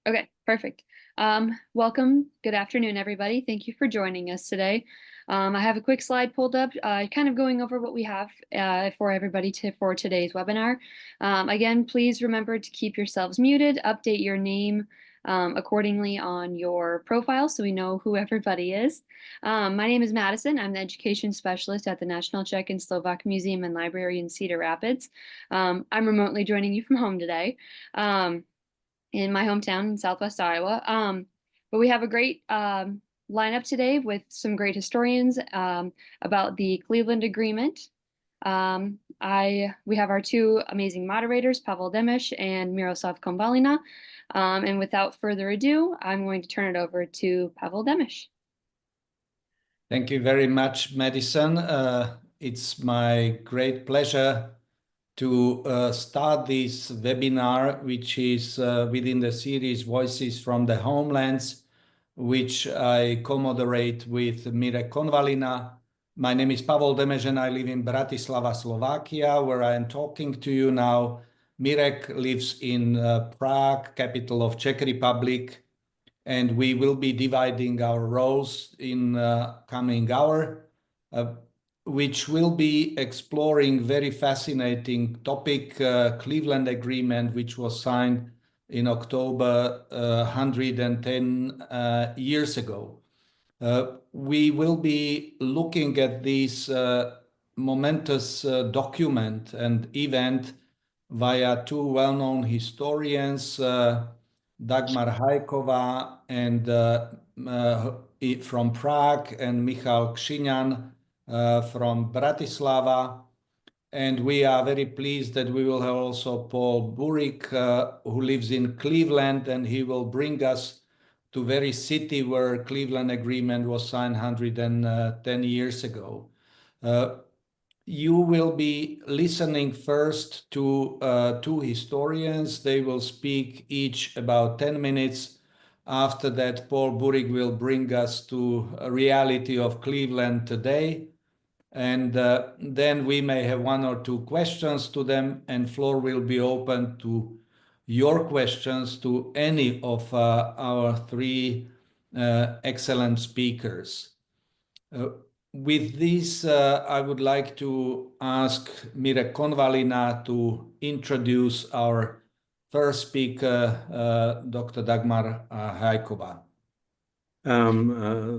Okay, perfect. Welcome. Good afternoon, everybody. Thank you for joining us today. I have a quick slide pulled up, kind of going over what we have for everybody for today's webinar. Again, please remember to keep yourselves muted, update your name accordingly on your profile so we know who everybody is. My name is Madison. I'm the education specialist at the National Czech and Slovak Museum and Library in Cedar Rapids. I'm remotely joining you from home today. In my hometown in Southwest Iowa. But we have a great lineup today with some great historians about the Cleveland Agreement. We have our two amazing moderators, Pavol Demeš and Miroslav Konvalina. And without further ado, I'm going to turn it over to Pavol Demeš. Thank you very much, Madison. It's my great pleasure to start this webinar, which is within the series Voices from the Homelands, which I co-moderate with Mirek Konvalina. My name is Pavol Demeš and I live in Bratislava, Slovakia, where I am talking to you now. Mirek lives in Prague, capital of Czech Republic, and we will be dividing our roles in coming hour, which will be exploring very fascinating topic, Cleveland Agreement, which was signed in October 110 years ago. We will be looking at this momentous document and event via two well-known historians, Dagmar HájkováDagmar and from Prague, and Michal Křiňan from Bratislava, and we are very pleased that we will have also Paul Burik, who lives in Cleveland, and he will bring us to very city where Cleveland Agreement was signed 110 years ago. You will be listening first to two historians. They will speak each about 10 minutes. After that, Paul Burik will bring us to a reality of Cleveland today. And then we may have one or two questions to them, and floor will be open to your questions to any of our three excellent speakers. With this, I would like to ask Mirek Konvalina to introduce our first speaker, Dr. Dagmar HájkováDagmar.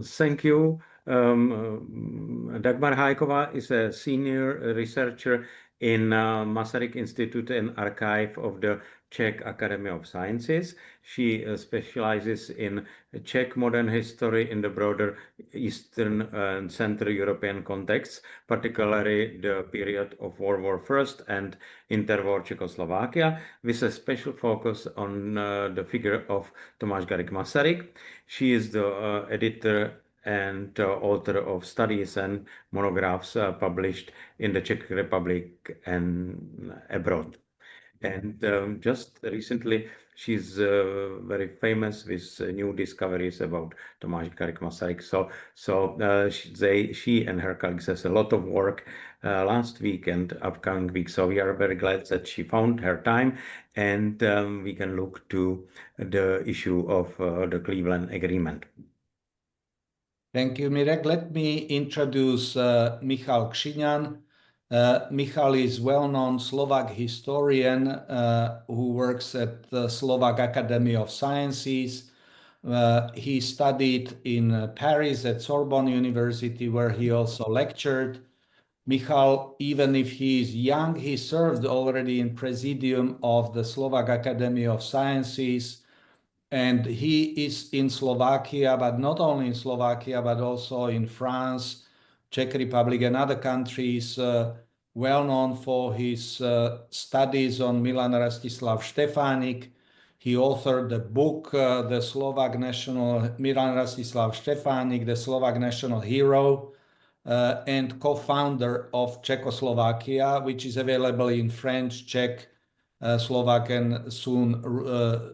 Thank you. Dagmar Hájková is a senior researcher in Masaryk Institute and Archive of the Czech Academy of Sciences. She specializes in Czech modern history in the broader Eastern and Central European context, particularly the period of World War I and interwar Czechoslovakia, with a special focus on the figure of Tomáš Garrigue Masaryk. She is the editor and author of studies and monographs published in the Czech Republic and abroad. And just recently, she's very famous with new discoveries about Tomáš Garrigue Masaryk. She and her colleagues has a lot of work last week and upcoming week. So we are very glad that she found her time, and we can look to the issue of the Cleveland Agreement. Thank you, Mirek. Let me introduce Michal Křiňan. Michal is well-known Slovak historian who works at the Slovak Academy of Sciences. He studied in Paris at Sorbonne University, where he also lectured. Michal, even if he is young, he served already in Presidium of the Slovak Academy of Sciences. And he is in Slovakia, but not only in Slovakia, but also in France, Czech Republic, and other countries, well known for his studies on Milan Rastislav Štefánik. He authored the book, Milan Rastislav Štefánik, the Slovak National Hero, and co-founder of Czechoslovakia, which is available in French, Czech, Slovak, and soon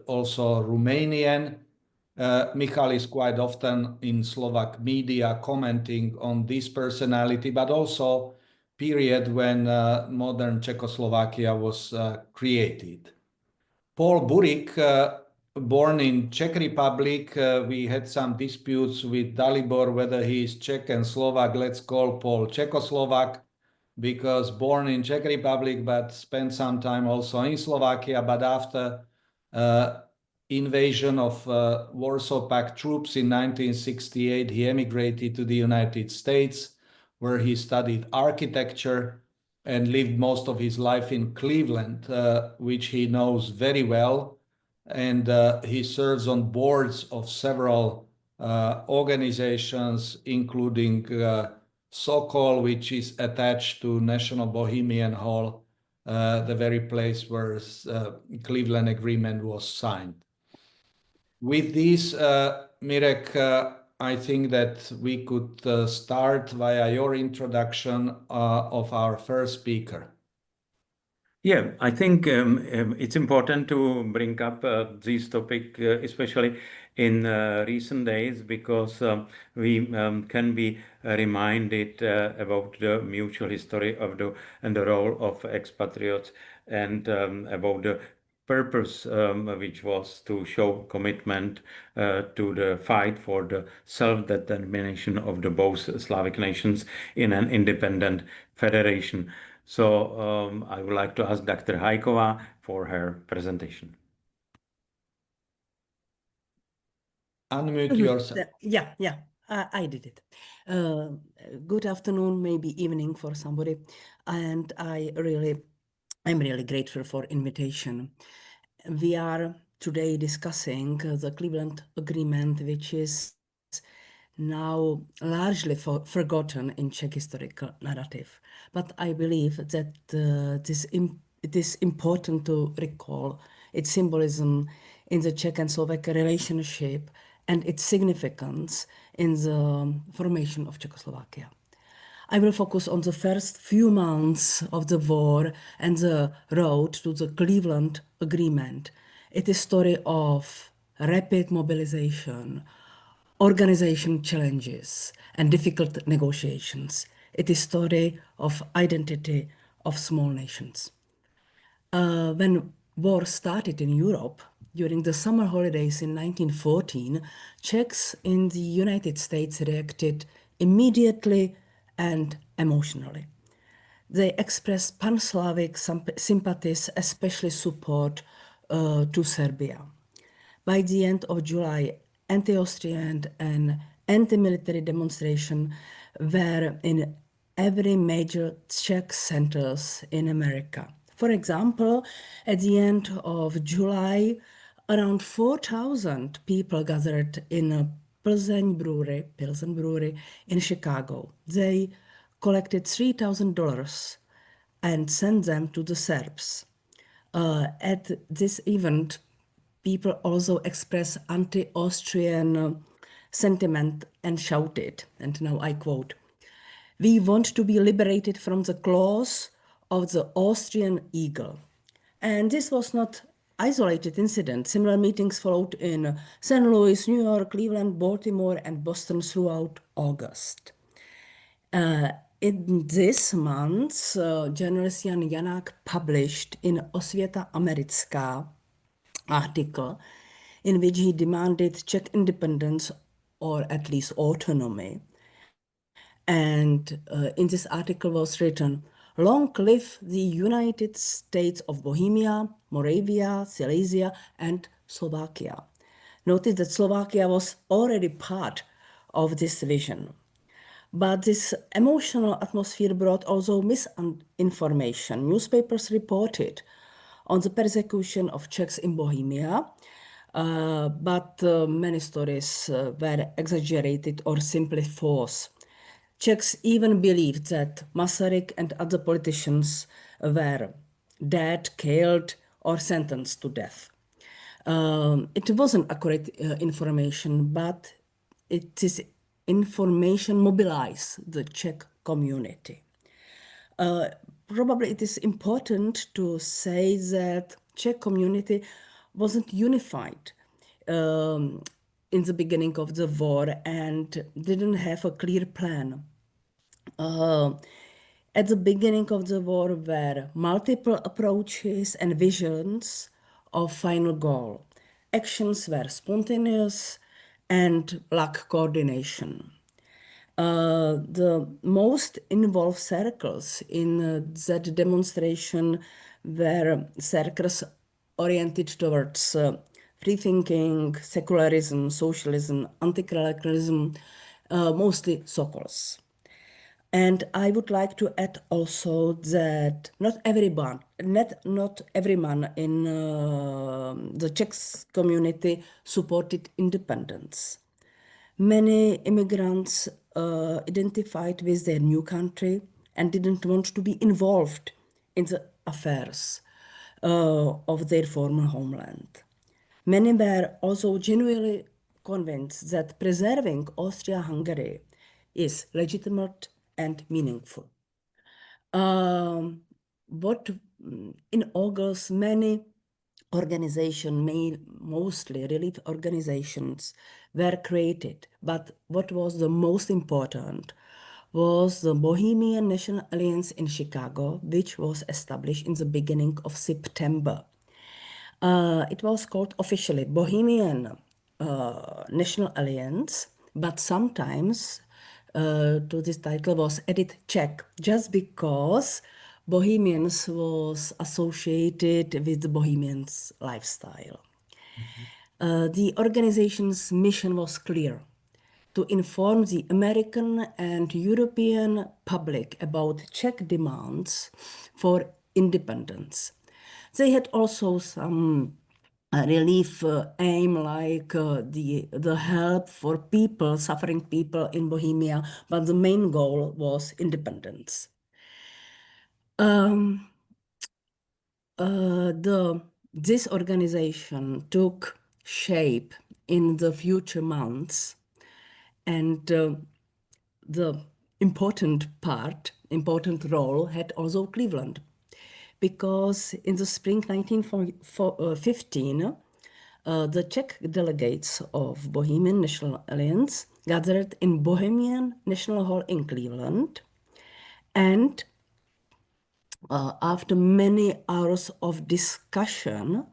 also Romanian. Michal is quite often in Slovak media commenting on this personality, but also period when modern Czechoslovakia was created. Paul Burik born in Czech Republic. We had some disputes with Dalibor whether he is Czech and Slovak. Let's call Paul Czechoslovak, because born in Czech Republic but spent some time also in Slovakia. But after invasion of Warsaw Pact troops in 1968, he emigrated to the United States, where he studied architecture and lived most of his life in Cleveland, which he knows very well. And he serves on boards of several organizations, including Sokol, which is attached to National Bohemian Hall, the very place where Cleveland Agreement was signed. With this, Mirek, I think that we could start via your introduction of our first speaker. Yeah, I think it's important to bring up this topic, especially in recent days, because we can be reminded about the mutual history of and the role of expatriates, and about the purpose, which was to show commitment to the fight for the self-determination of the both Slavic nations in an independent federation. So I would like to ask Dr. Hájková for her presentation. Unmute yourself. Yeah, I did it. Good afternoon, maybe evening for somebody, and I'm really grateful for invitation. We are today discussing the Cleveland Agreement, which is now largely forgotten in Czech historical narrative. But I believe that it is important to recall its symbolism in the Czech and Slovak relationship and its significance in the formation of Czechoslovakia. I will focus on the first few months of the war and the road to the Cleveland Agreement. It is a story of rapid mobilization, organization challenges, and difficult negotiations. It is a story of identity of small nations. When war started in Europe, during the summer holidays in 1914, Czechs in the United States reacted immediately and emotionally. They expressed pan-Slavic sympathies, especially support to Serbia. By the end of July, anti-Austrian and anti-military demonstrations were in every major Czech centers in America. For example, at the end of July, around 4,000 people gathered in a Pilsen brewery in Chicago. They collected $3,000 and sent them to the Serbs. At this event, people also expressed anti-Austrian sentiment and shouted, and now I quote, "We want to be liberated from the claws of the Austrian eagle." And this was not isolated incident. Similar meetings followed in St. Louis, New York, Cleveland, Baltimore, and Boston throughout August. In this month, journalist Jan Janák published in Osvěta americká article in which he demanded Czech independence, or at least autonomy. And in this article was written, "Long live the United States of Bohemia, Moravia, Silesia, and Slovakia." Notice that Slovakia was already part of this vision. But this emotional atmosphere brought also misinformation. Newspapers reported on the persecution of Czechs in Bohemia, but many stories were exaggerated or simply false. Czechs even believed that Masaryk and other politicians were dead, killed, or sentenced to death. It wasn't accurate information, but it is information mobilized the Czech community. Probably it is important to say that Czech community wasn't unified in the beginning of the war and didn't have a clear plan. At the beginning of the war were multiple approaches and visions of final goal. actions were spontaneous and lacked coordination. The most involved circles in that demonstration were circles oriented towards free thinking, secularism, socialism, anti-clericalism, mostly Sokols. And I would like to add also that not everyone in the Czech community supported independence. Many immigrants identified with their new country and didn't want to be involved in the affairs of their former homeland. Many were also genuinely convinced that preserving Austria-Hungary is legitimate and meaningful. In August, many organizations, mostly relief organizations, were created. But what was the most important was the Bohemian National Alliance in Chicago, which was established in the beginning of September. It was called officially Bohemian National Alliance, but sometimes to this title was added Czech, just because Bohemians was associated with the Bohemians lifestyle. The organization's mission was clear: to inform the American and European public about Czech demands for independence. They had also some relief aim, like the help for people, suffering people in Bohemia, but the main goal was independence. This organization took shape in the future months, and the important role had also Cleveland, because in the spring 1915, the Czech delegates of Bohemian National Alliance gathered in Bohemian National Hall in Cleveland, and after many hours of discussion,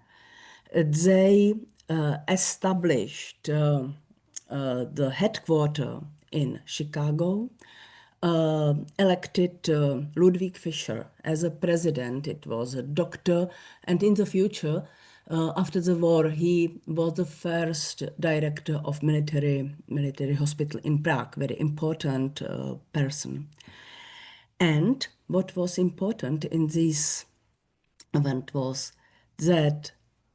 they established the headquarters in Chicago, elected Ludwig Fischer as a president. It was a doctor, and in the future, after the war, he was the first director of military hospital in Prague, very important person. And what was important in this event was that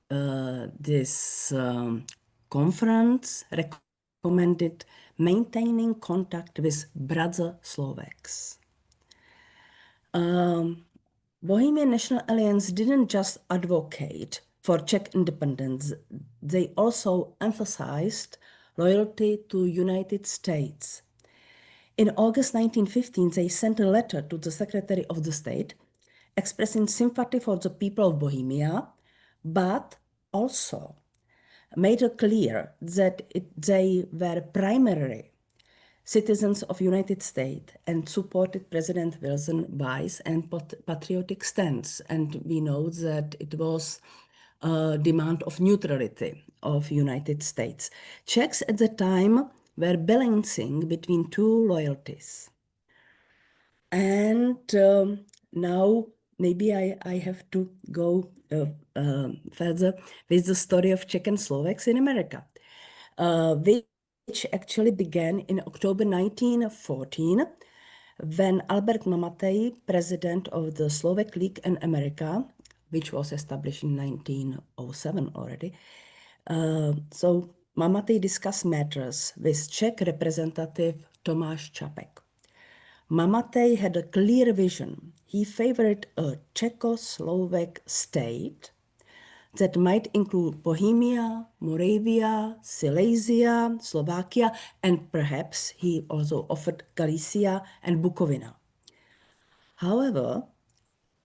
this conference recommended maintaining contact with brother Slovaks. Bohemian National Alliance didn't just advocate for Czech independence, they also emphasized loyalty to United States. In August 1915, they sent a letter to the Secretary of the State expressing sympathy for the people of Bohemia, but also made it clear that they were primarily citizens of United States and supported President Wilson's wise and patriotic stance. And we know that it was a demand of neutrality of United States. Czechs at the time were balancing between two loyalties. And now maybe I have to go further with the story of Czech and Slovaks in America, which actually began in October 1914, when Albert Mamatej, president of the Slovak League of America, which was established in 1907 already. So Mamatej discussed matters with Czech representative Tomáš Čapek. Mamatej had a clear vision. He favored a Czechoslovak state that might include Bohemia, Moravia, Silesia, Slovakia, and perhaps he also offered Galicia and Bukovina. However,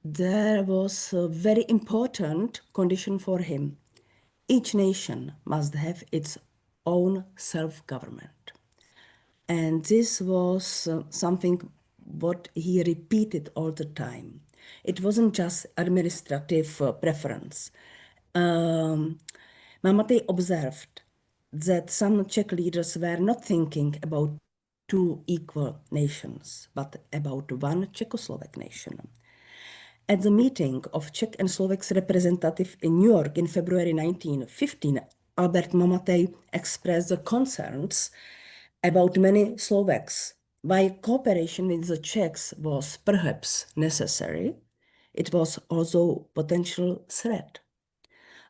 there was a very important condition for him. Each nation must have its own self-government. And this was something what he repeated all the time. It wasn't just administrative preference. Mamatej observed that some Czech leaders were not thinking about two equal nations, but about one Czechoslovak nation. At the meeting of Czech and Slovak's representative in New York in February 1915, Albert Mamatej expressed the concerns about many Slovaks. While cooperation with the Czechs was perhaps necessary, it was also potential threat.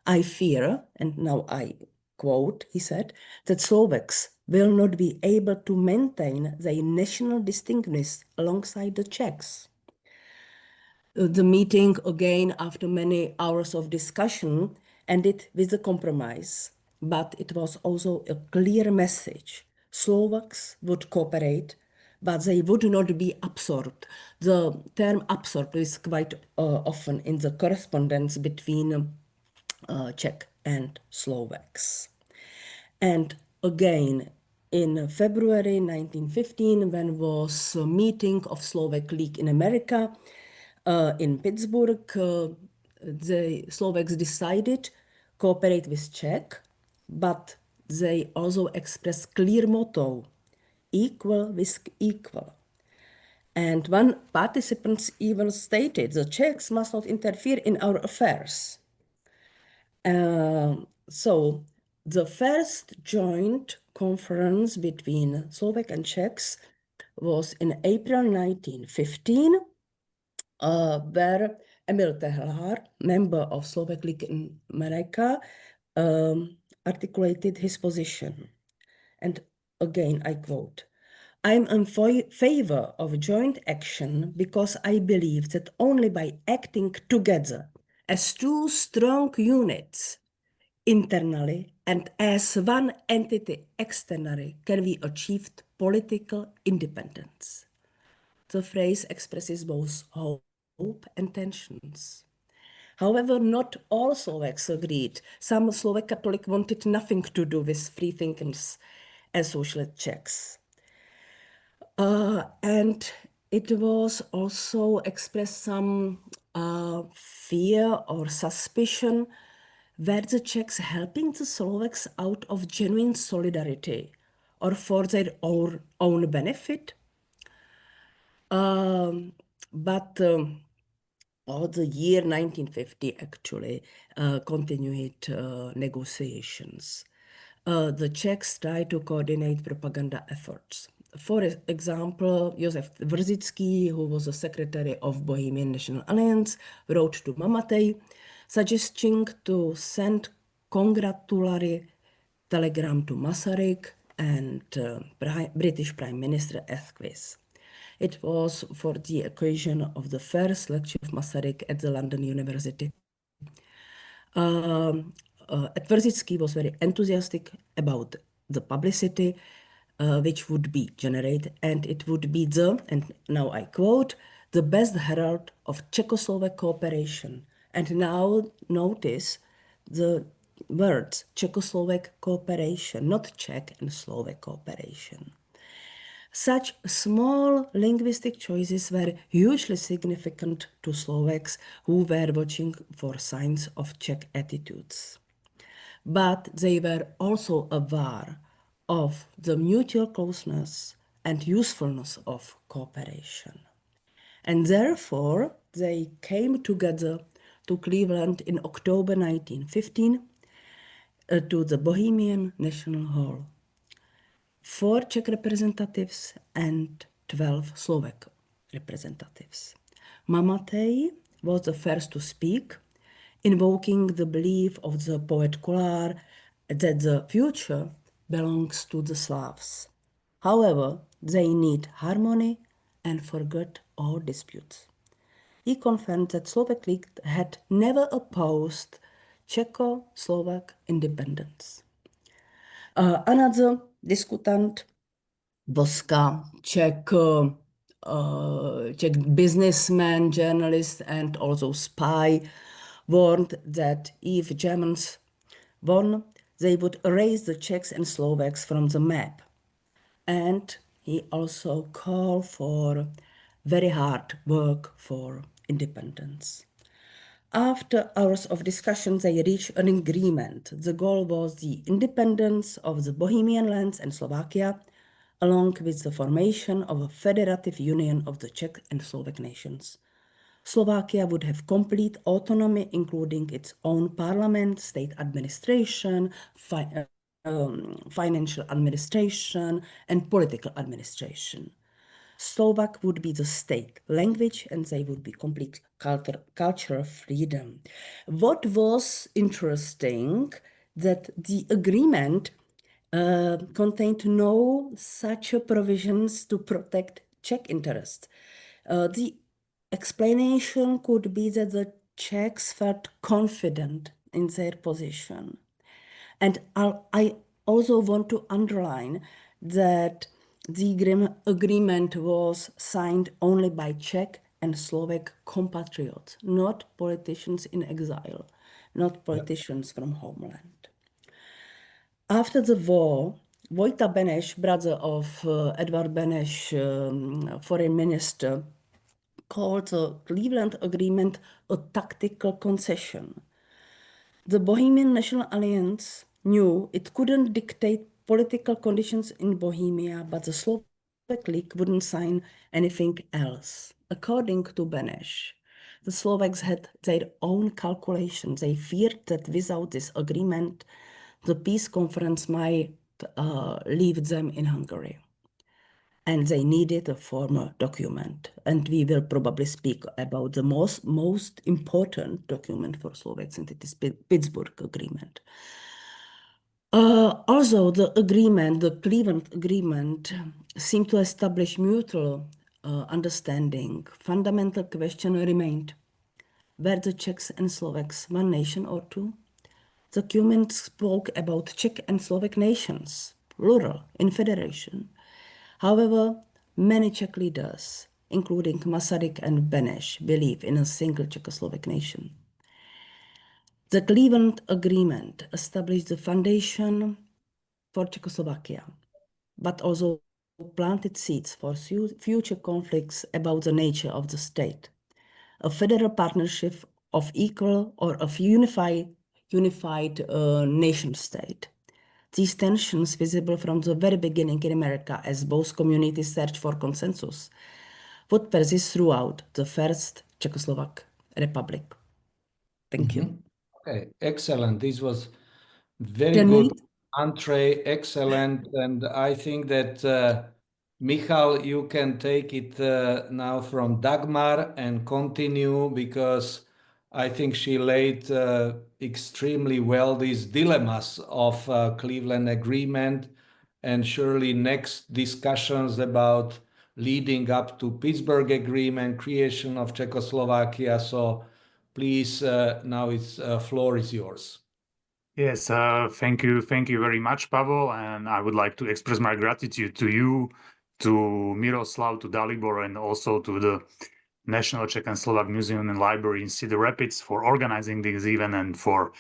I fear, and now I quote, he said, that Slovaks will not be able to maintain their national distinctness alongside the Czechs. The meeting, again, after many hours of discussion, ended with a compromise, but it was also a clear message. Slovaks would cooperate, but they would not be absorbed. The term absorbed is quite often in the correspondence between Czech and Slovaks. And again, in February 1915, when was a meeting of Slovak League in America in Pittsburgh, the Slovaks decided cooperate with Czech, but they also expressed clear motto, equal with equal. And one participant even stated, the Czechs must not interfere in our affairs. So the first joint conference between Slovak and Czechs was in April 1915, where Emil Tehlár, member of Slovak League in America, articulated his position. And again, I quote, I'm in favor of joint action because I believe that only by acting together as two strong units internally and as one entity externally can we achieve political independence. The phrase expresses both hope and tensions. However, not all Slovaks agreed. Some Slovak Catholics wanted nothing to do with free thinkers and socialist Czechs. And it was also expressed some fear or suspicion. Were the Czechs helping the Slovaks out of genuine solidarity or for their own benefit? But all the year 1950 actually continued negotiations. The Czechs tried to coordinate propaganda efforts. For example, Josef Vrzický, who was the secretary of Bohemian National Alliance, wrote to Mamatej, suggesting to send congratulatory telegram to Masaryk and British Prime Minister Asquith. It was for the occasion of the first lecture of Masaryk at the London University. Vrzický was very enthusiastic about the publicity which would be generated, and it would be the, and now I quote, the best herald of Czechoslovak cooperation. And now notice the words Czechoslovak cooperation, not Czech and Slovak cooperation. Such small linguistic choices were hugely significant to Slovaks who were watching for signs of Czech attitudes. But they were also aware of the mutual closeness and usefulness of cooperation. And therefore, they came together to Cleveland in October 1915 to the Bohemian National Hall. 4 Czech representatives and 12 Slovak representatives. Mamatej was the first to speak, invoking the belief of the poet Kollár that the future belongs to the Slavs. However, they need harmony and forget all disputes. He confirmed that Slovak League had never opposed Czechoslovak independence. Another discutant, Boska, Czech businessman, journalist, and also spy, warned that if Germans won, they would erase the Czechs and Slovaks from the map. And he also called for very hard work for independence. After hours of discussion, they reached an agreement. The goal was the independence of the Bohemian lands and Slovakia, along with the formation of a federative union of the Czech and Slovak nations. Slovakia would have complete autonomy, including its own parliament, state administration, financial administration, and political administration. Slovak would be the state language, and they would be complete cultural freedom. What was interesting, that the agreement contained no such provisions to protect Czech interests. The explanation could be that the Czechs felt confident in their position. And I also want to underline that the agreement was signed only by Czech and Slovak compatriots, not politicians in exile, not politicians from homeland. After the war, Vojta Beneš, brother of Edvard Beneš, foreign minister, called the Cleveland Agreement a tactical concession. The Bohemian National Alliance knew it couldn't dictate political conditions in Bohemia, but the Slovak League wouldn't sign anything else. According to Beneš, the Slovaks had their own calculations. They feared that without this agreement, the peace conference might leave them in Hungary. And they needed a formal document. And we will probably speak about the most important document for Slovaks, and it is Pittsburgh Agreement. Also, the agreement, the Cleveland Agreement, seemed to establish mutual understanding. Fundamental question remained: were the Czechs and Slovaks one nation or two? The document spoke about Czech and Slovak nations, plural, in federation. However, many Czech leaders, including Masaryk and Demeš, believe in a single Czechoslovak nation. The Cleveland Agreement established the foundation for Czechoslovakia, but also planted seeds for future conflicts about the nature of the state, a federal partnership of equal or of unified nation state. These tensions, visible from the very beginning in America as both communities search for consensus, would persist throughout the first Czechoslovak Republic. Thank you. Okay, excellent. This was very good entree, excellent. And I think that Michal, you can take it now from Dagmar and continue, because I think she laid extremely well these dilemmas of Cleveland Agreement, and surely next discussions about leading up to Pittsburgh Agreement, creation of Czechoslovakia. So please, now it's floor is yours. Yes, thank you very much, Pavol, and I would like to express my gratitude to you, to Miroslav, to Dalibor, and also to the National Czech and Slovak Museum and Library in Cedar Rapids for organizing this event and for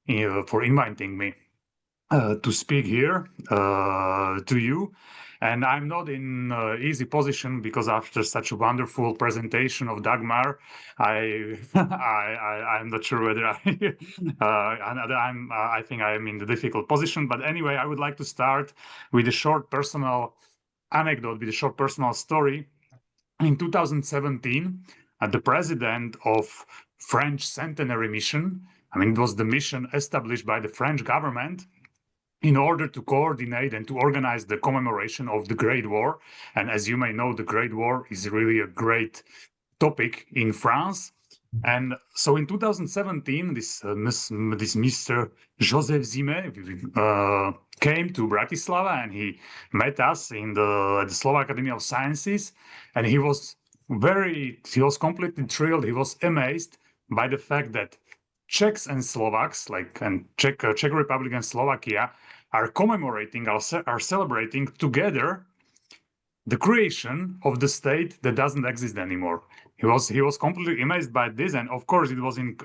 inviting me to speak here to you. And I'm not in easy position, because after such a wonderful presentation of Dagmar, I'm not sure whether I think I'm in the difficult position. But anyway, I would like to start with a short personal anecdote, with a short personal story. In 2017, the president of French Centenary Mission, I mean, it was the mission established by the French government in order to coordinate and to organize the commemoration of the Great War. And as you may know, the Great War is really a great topic in France. And so in 2017, this Mr. Joseph Zime came to Bratislava, and he met us at the Slovak Academy of Sciences. And he was completely thrilled. He was amazed by the fact that Czechs and Slovaks, Czech Republic and Slovakia, are commemorating, are celebrating together the creation of the state that doesn't exist anymore. He was completely amazed by this, and of course it was in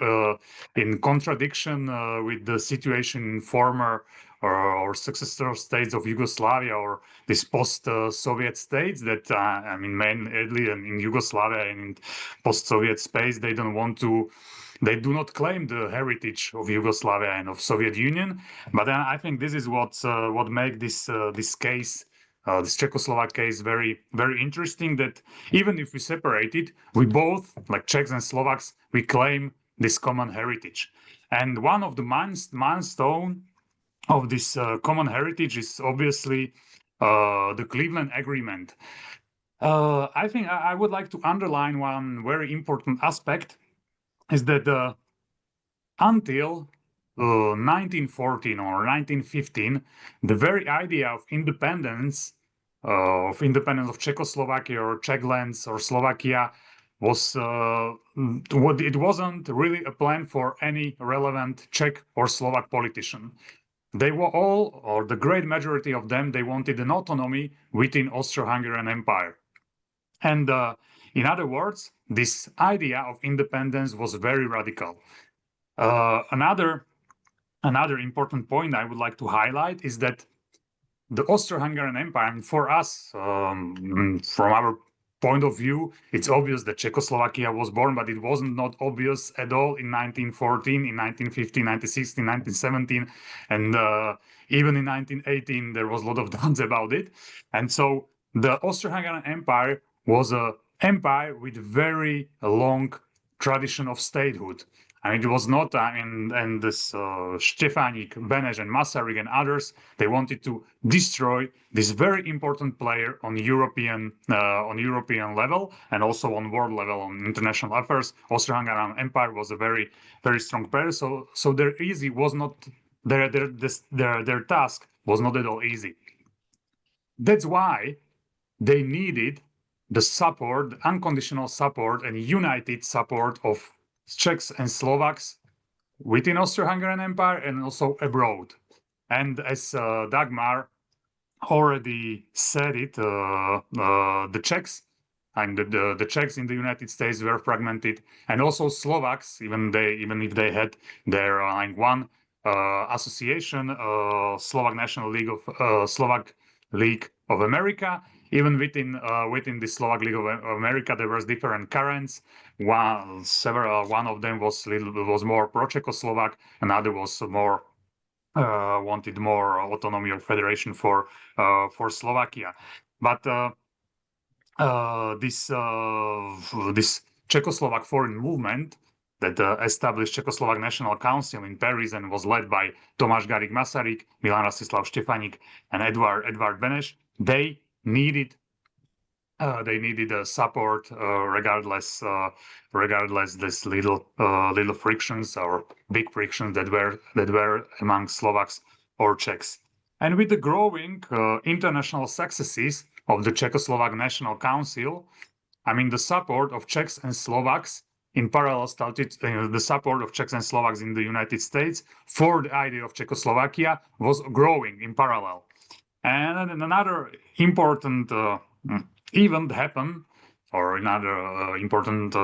contradiction with the situation in former or successor states of Yugoslavia, or these post-Soviet states that mainly in Yugoslavia and in post-Soviet space, they don't want to they do not claim the heritage of Yugoslavia and of Soviet Union. But I think this is what make this case, this Czechoslovak case, very, very interesting. That even if we separate it, we both, like Czechs and Slovaks, we claim this common heritage. And one of the milestone of this common heritage is obviously the Cleveland Agreement. I think I would like to underline one very important aspect, is that until 1914 or 1915, the very idea of independence of Czechoslovakia or Czech lands or Slovakia was it wasn't really a plan for any relevant Czech or Slovak politician. They were all, or the great majority of them, they wanted an autonomy within Austro-Hungarian Empire. And in other words, this idea of independence was very radical. Another important point I would like to highlight is that the Austro-Hungarian Empire, and for us, from our point of view, it's obvious that Czechoslovakia was born, but it wasn't not obvious at all in 1914, in 1915, 1916, 1917, and even in 1918, there was a lot of doubts about it. And so the Austro-Hungarian Empire was an empire with very long tradition of statehood. I mean, it was not, and this Štefánik, Demeš, and Masaryk and others, they wanted to destroy this very important player on European level and also on world level on international affairs. Austro-Hungarian Empire was a very, very strong player. So their task was not at all easy. That's why they needed the support, the unconditional support and united support of Czechs and Slovaks within Austro-Hungarian Empire and also abroad. And as Dagmar already said it, the Czechs and the Czechs in the United States were fragmented, and also Slovaks, even if they had their one association, Slovak National League of Slovak League of America. Even within the Slovak League of America, there was different currents. One of them was more pro-Czechoslovak, another was more wanted more autonomy or federation for Slovakia. But this Czechoslovak foreign movement that established Czechoslovak National Council in Paris and was led by Tomáš Garrigue Masaryk, Milan Rastislav Štefánik, and Edvard Beneš, they needed support regardless this little frictions or big frictions that were among Slovaks or Czechs. And with the growing international successes of the Czechoslovak National Council, I mean the support of Czechs and Slovaks in parallel started the support of Czechs and Slovaks in the United States for the idea of Czechoslovakia was growing in parallel. And another important event happened, or another important,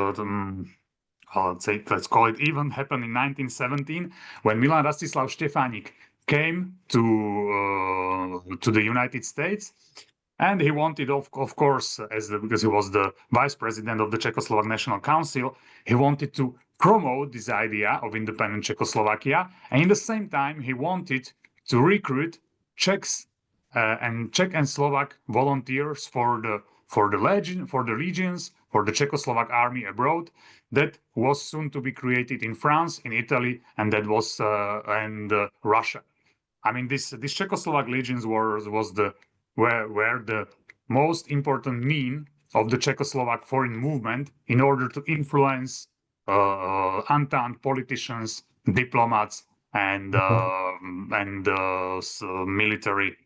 let's call it event happened in 1917 when Milan Rastislav Štefánik came to the United States, and he wanted, of course, because he was the vice president of the Czechoslovak National Council, he wanted to promote this idea of independent Czechoslovakia, and in the same time he wanted to recruit Czechs and Czech and Slovak volunteers for the legions, for the Czechoslovak army abroad that was soon to be created in France, in Italy, and that was Russia. I mean, this Czechoslovak legions were the most important mean of the Czechoslovak foreign movement in order to influence Entente politicians, diplomats, and military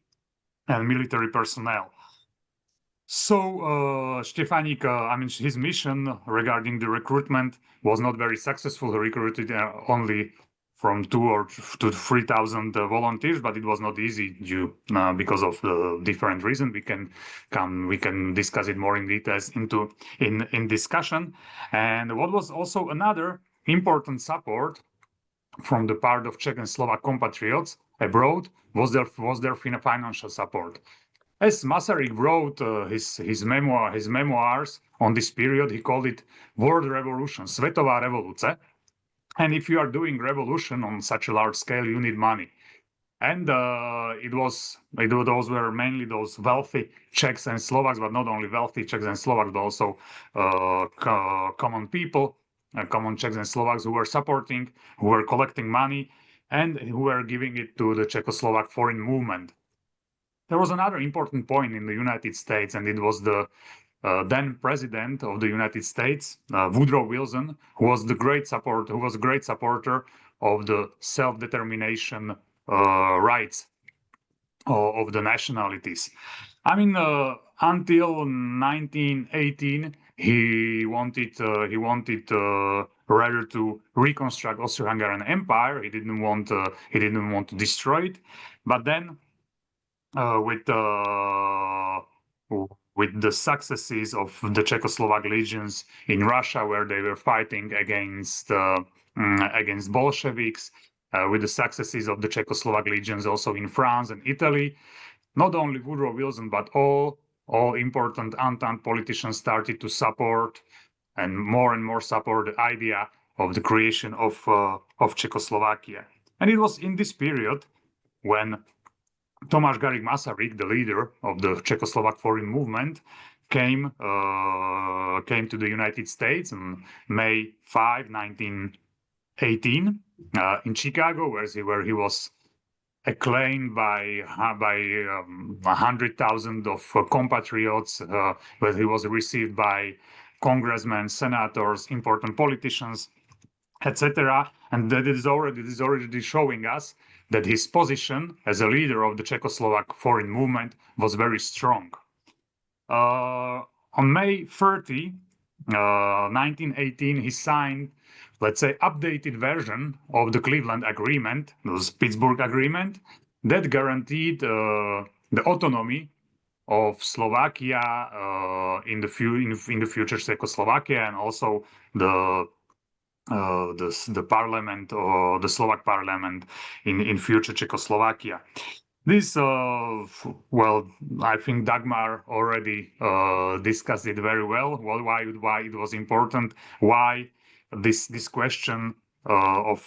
personnel. So Štefánik, I mean, his mission regarding the recruitment was not very successful. He recruited only from 2,000 to 3,000 volunteers, but it was not easy because of the different reasons. We can discuss it more in details in discussion. And what was also another important support from the part of Czech and Slovak compatriots abroad was their financial support. As Masaryk wrote his memoirs on this period, he called it World Revolution, Svetová revoluce. And if you are doing revolution on such a large scale, you need money. And those were mainly those wealthy Czechs and Slovaks, but not only wealthy Czechs and Slovaks, but also common people, common Czechs and Slovaks who were supporting, who were collecting money, and who were giving it to the Czechoslovak foreign movement. There was another important point in the United States, and it was the then president of the United States, Woodrow Wilson, who was a great supporter of the self-determination rights of the nationalities. I mean, until 1918, he wanted rather to reconstruct Austro-Hungarian Empire. He didn't want to destroy it. But then, with the successes of the Czechoslovak legions in Russia, where they were fighting against Bolsheviks, with the successes of the Czechoslovak legions also in France and Italy, not only Woodrow Wilson, but all important Entente politicians started to support and more support the idea of the creation of Czechoslovakia. And it was in this period when Tomáš Garrigue Masaryk, the leader of the Czechoslovak foreign movement, came to the United States on May 5, 1918, in Chicago, where he was acclaimed by 100,000 of compatriots, where he was received by congressmen, senators, important politicians, etc. And that is already showing us that his position as a leader of the Czechoslovak foreign movement was very strong. On May 30, 1918, he signed, let's say, updated version of the Cleveland Agreement, the Pittsburgh Agreement, that guaranteed the autonomy of Slovakia in the future Czechoslovakia, and also the parliament, or the Slovak parliament in future Czechoslovakia. This, well, I think Dagmar already discussed it very well. Why it was important, why this question or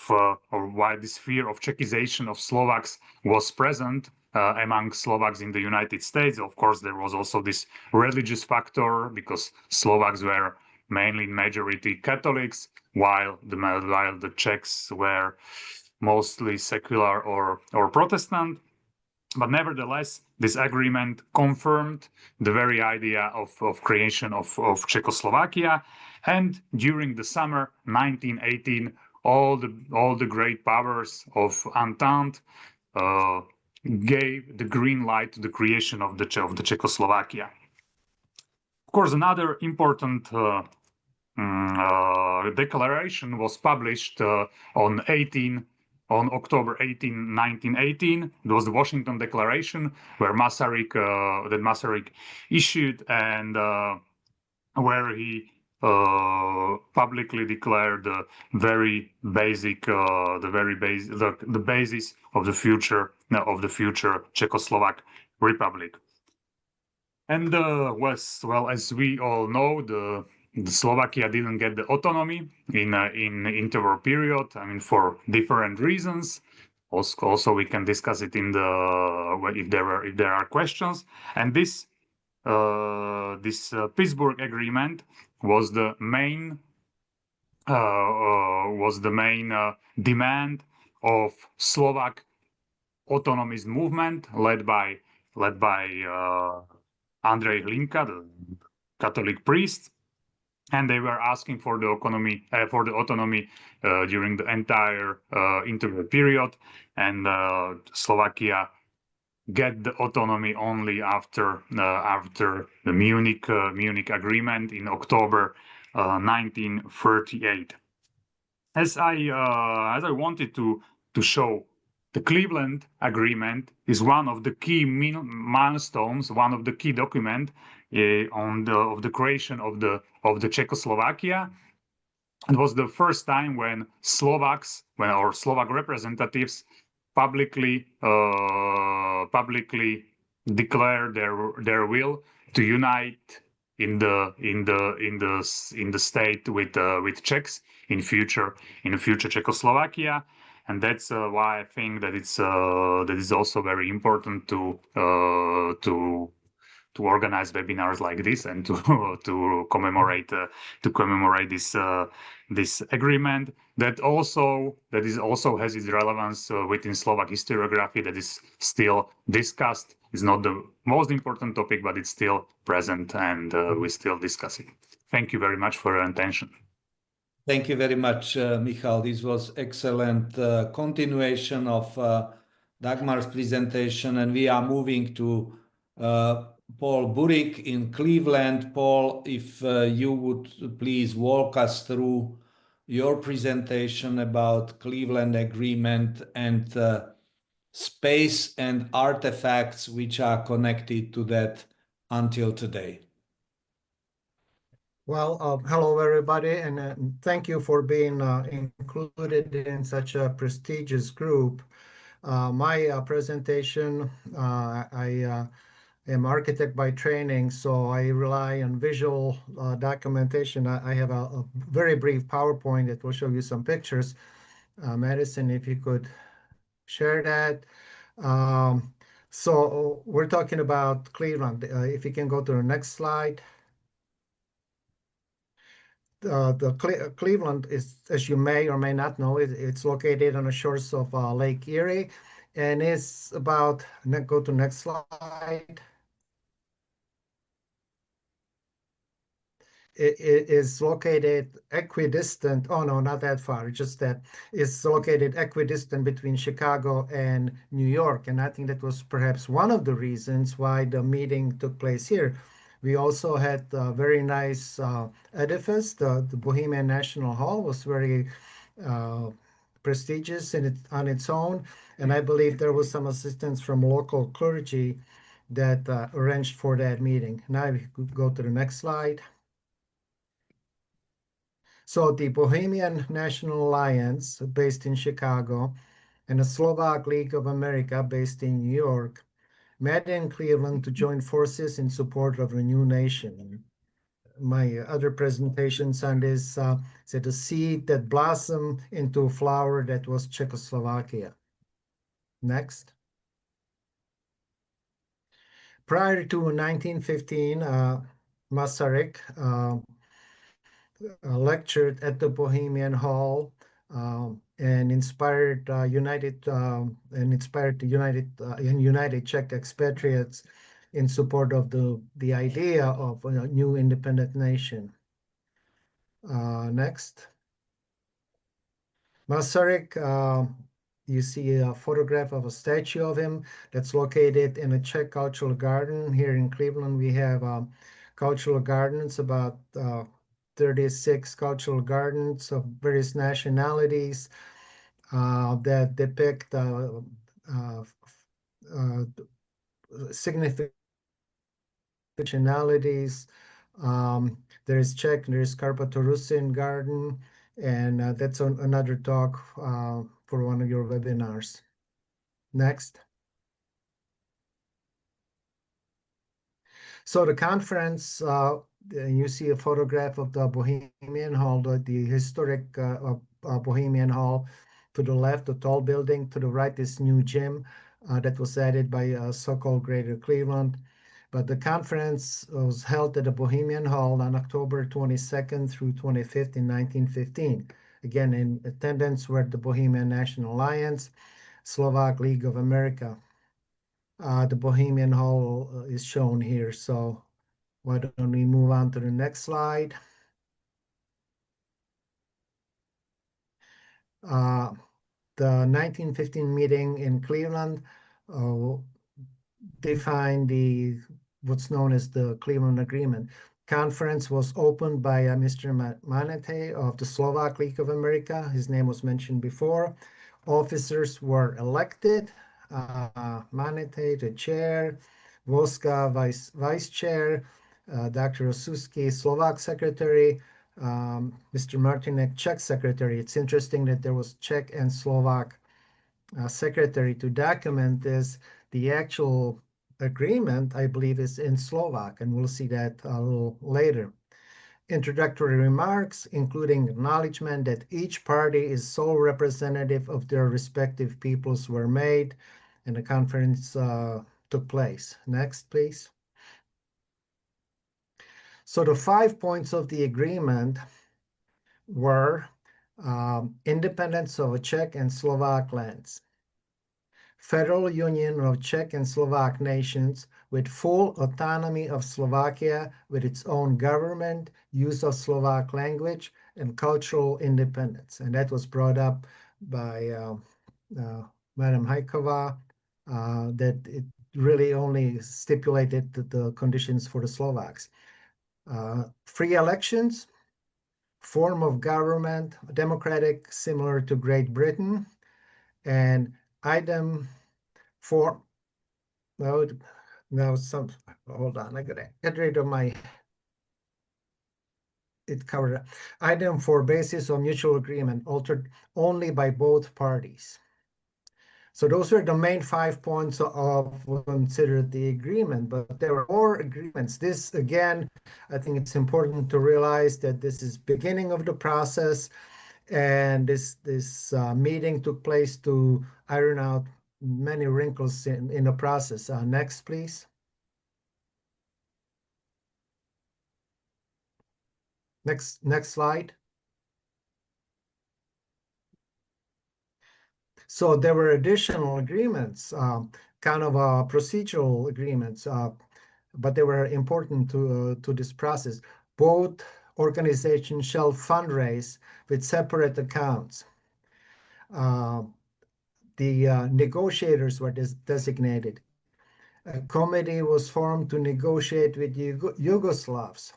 why this fear of Czechization of Slovaks was present among Slovaks in the United States. Of course, there was also this religious factor, because Slovaks were mainly majority Catholics, while the Czechs were mostly secular or Protestant. But nevertheless, this agreement confirmed the very idea of creation of Czechoslovakia. And during the summer 1918, all the great powers of Entente gave the green light to the creation of the Czechoslovakia. Of course, another important declaration was published on October 18, 1918. It was the Washington Declaration, where Masaryk issued, and where he publicly declared the basis of the future Czechoslovak Republic. And well, as we all know, the Slovakia didn't get the autonomy in interwar period. I mean, for different reasons. Also, we can discuss it in if there are questions. And this Pittsburgh Agreement was the main demand of Slovak autonomist movement led by Andrej Hlinka, the Catholic priest. And they were asking for the autonomy during the entire interwar period, and Slovakia get the autonomy only after the Munich Agreement in October 1938. As I wanted to show, the Cleveland Agreement is one of the key milestones, one of the key documents of the creation of the Czechoslovakia. It was the first time when Slovak representatives publicly declared their will to unite in the state with Czechs in future Czechoslovakia. And that's why I think that that is also very important to organize webinars like this and to commemorate this agreement. That also has its relevance within Slovak historiography. That is still discussed. It's not the most important topic, but it's still present, and we still discuss it. Thank you very much for your attention. Thank you very much, Michal. This was excellent continuation of Dagmar's presentation, and we are moving to Paul Burik in Cleveland. Paul, if you would please walk us through your presentation about Cleveland Agreement and space and artifacts which are connected to that until today. Well, hello everybody, and thank you for being included in such a prestigious group. My presentation, I am architect by training, so I rely on visual documentation. I have a very brief PowerPoint that will show you some pictures. Madison, if you could share that. So we're talking about Cleveland. If you can go to the next slide. Cleveland is, as you may or may not know, it's located on the shores of Lake Erie, and it's about, go to next slide. It is located equidistant, oh no, not that far, just that it's located equidistant between Chicago and New York, and I think that was perhaps one of the reasons why the meeting took place here. We also had a very nice edifice. The Bohemian National Hall was very prestigious on its own. And I believe there was some assistance from local clergy that arranged for that meeting. Now we could go to the next slide. So the Bohemian National Alliance, based in Chicago, and the Slovak League of America, based in New York, met in Cleveland to join forces in support of a new nation. My other presentations on this said a seed that blossomed into a flower that was Czechoslovakia. Next. Prior to 1915, Masaryk lectured at the Bohemian Hall and inspired the United Czech expatriates in support of the idea of a new independent nation. Next. Masaryk, you see a photograph of a statue of him that's located in a Czech cultural garden. Here in Cleveland, we have cultural gardens, about 36 cultural gardens of various nationalities that depict significant nationalities. There is Czech, there is Carpathorusyn garden, and that's another talk for one of your webinars. Next. So the conference, you see a photograph of the Bohemian Hall, the historic Bohemian Hall. To the left, the tall building. To the right, this new gym that was added by so-called Greater Cleveland. But the conference was held at the Bohemian Hall on October 22nd through 25th in 1915. Again, in attendance were the Bohemian National Alliance, Slovak League of America. The Bohemian Hall is shown here. So why don't we move on to the next slide? The 1915 meeting in Cleveland defined what's known as the Cleveland Agreement. Conference was opened by Mr. Manete of the Slovak League of America. His name was mentioned before. Officers were elected. Manete, the chair, Voska, vice chair, Dr. Osuski, Slovak secretary, Mr. Martinek, Czech secretary. It's interesting that there was Czech and Slovak secretary to document this. The actual agreement, I believe, is in Slovak, and we'll see that a little later. Introductory remarks, including acknowledgement that each party is sole representative of their respective peoples, were made, and the conference took place. Next, please. So the 5 points of the agreement were independence of Czech and Slovak lands, federal union of Czech and Slovak nations with full autonomy of Slovakia with its own government, use of Slovak language, and cultural independence. And that was brought up by Madam Hájková, that it really only stipulated the conditions for the Slovaks. Free elections, form of government, democratic, similar to Great Britain, and item 4. Hold on, I gotta get rid of my, it covered. Item 4, basis of mutual agreement, altered only by both parties. So those were the main 5 points of considered the agreement, but there were more agreements. This, again, I think it's important to realize that this is beginning of the process, and this meeting took place to iron out many wrinkles in the process. Next, please. Next slide. So there were additional agreements, kind of procedural agreements, but they were important to this process. Both organizations shall fundraise with separate accounts. The negotiators were designated. A committee was formed to negotiate with Yugoslavs,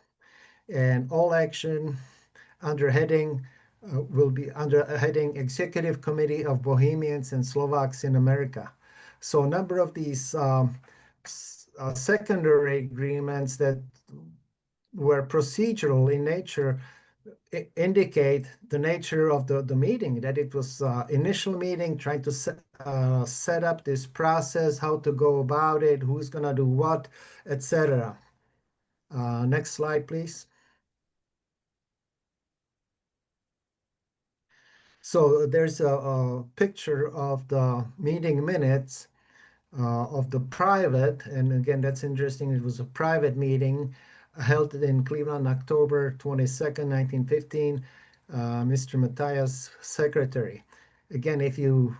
and all action under heading will be under a heading Executive Committee of Bohemians and Slovaks in America. So a number of these secondary agreements that were procedural in nature indicate the nature of the meeting, that it was initial meeting trying to set up this process, how to go about it, who's going to do what, etc. Next slide, please. So there's a picture of the meeting minutes of the private, and again, that's interesting. It was a private meeting held in Cleveland, October 22nd, 1915. Mr. Matthias, secretary. Again, if you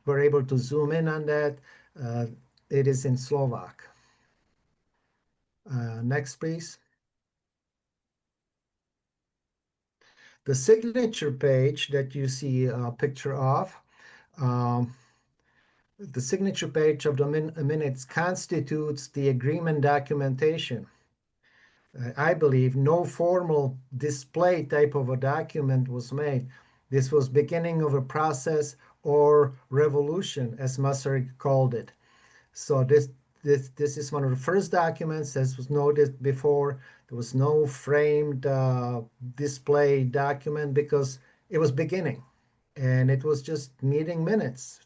were able to zoom in on that, it is in Slovak. Next, please. The signature page that you see a picture of, the signature page of the minutes constitutes the agreement documentation. I believe no formal display type of a document was made. This was beginning of a process or revolution, as Masaryk called it. So this is one of the first documents, as was noted before. There was no framed display document because it was beginning, and it was just meeting minutes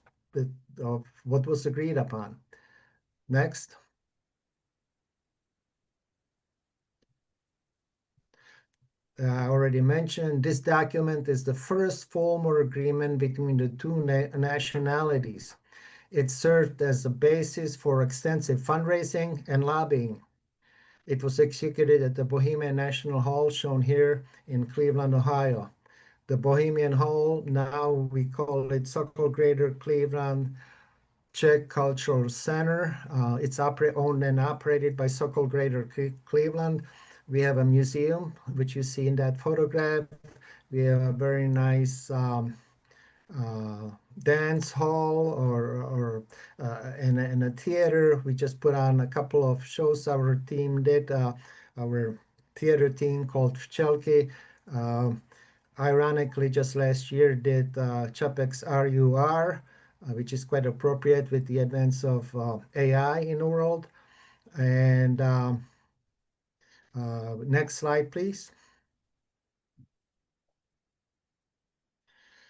of what was agreed upon. Next. I already mentioned this document is the first formal agreement between the two nationalities. It served as a basis for extensive fundraising and lobbying. It was executed at the Bohemian National Hall, shown here in Cleveland, Ohio. The Bohemian Hall, now we call it Sokol Greater Cleveland Czech Cultural Center. It's owned and operated by Sokol Greater Cleveland. We have a museum, which you see in that photograph. We have a very nice dance hall and a theater. We just put on a couple of shows our team did. Our theater team called Včelky. Ironically, just last year did Čapek's RUR, which is quite appropriate with the advance of AI in the world. And next slide, please.